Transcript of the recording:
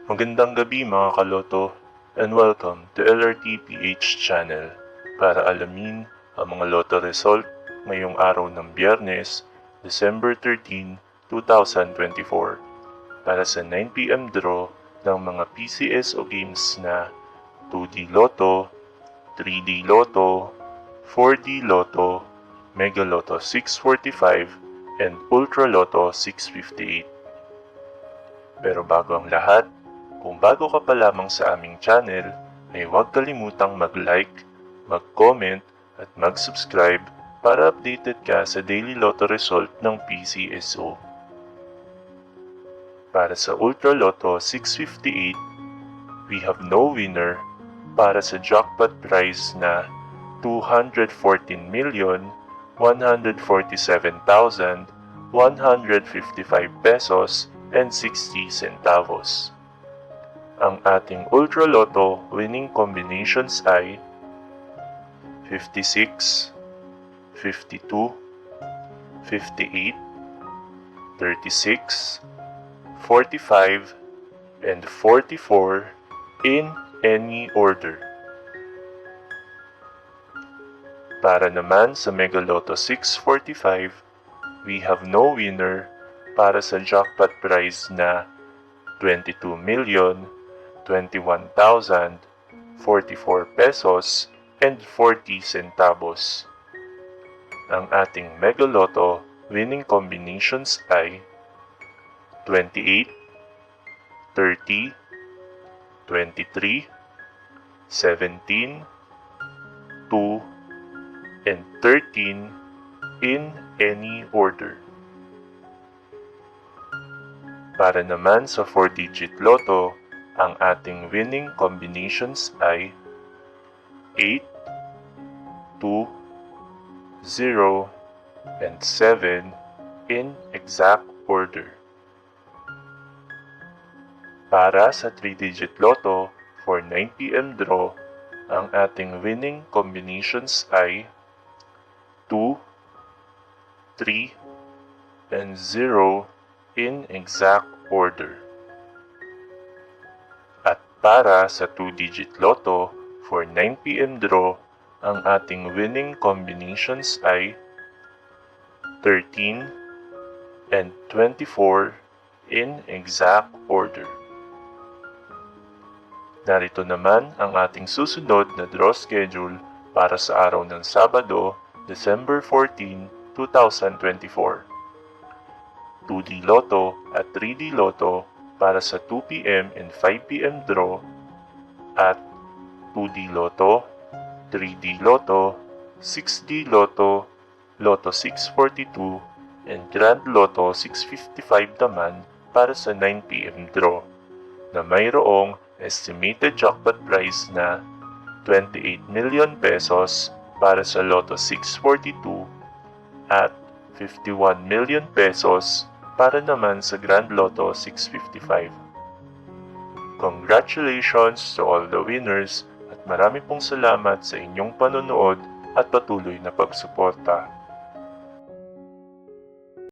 Magandang gabi mga kaloto and welcome to LRT PH channel para alamin ang mga loto result ngayong araw ng Biyernes, December 13, 2024 para sa 9pm draw ng mga PCSO games na 2D Lotto, 3D Lotto, 4D Lotto, Mega Lotto 645 and Ultra Lotto 658. Pero bago ang lahat, kung bago ka pa lamang sa aming channel, ay huwag kalimutang mag-like, mag-comment at mag-subscribe para updated ka sa daily lotto result ng PCSO. Para sa Ultra Lotto 658, we have no winner para sa jackpot prize na 214,147,155 pesos and 60 centavos. Ang ating Ultra Lotto winning combinations ay 56, 52, 58, 36, 45, and 44 in any order. Para naman sa Mega Lotto 645, we have no winner para sa jackpot prize na 22,021,044 pesos and 40 centavos. Ang ating Mega Lotto winning combinations ay 28, 30, 23, 17, 2, and 13 in any order. Para naman sa 4-digit Lotto, ang ating winning combinations ay 8, 2, 0, and 7 in exact order. Para sa 3-digit Lotto for 9pm draw, ang ating winning combinations ay 2, 3, and 0 in exact order. At para sa 2-digit Lotto for 9pm draw, ang ating winning combinations ay 13 and 24 in exact order. Narito naman ang ating susunod na draw schedule para sa araw ng Sabado, December 14, 2024. 2D Lotto at 3D Lotto para sa 2pm and 5pm draw at 2D Lotto, 3D Lotto, 6D Lotto, Lotto 642, and Grand Lotto 655 naman para sa 9pm draw na mayroong estimated jackpot prize na 28 million pesos para sa Lotto 642 at 51 million pesos para naman sa Grand Lotto 655. Congratulations to all the winners at marami pong salamat sa inyong panonood at patuloy na pagsuporta.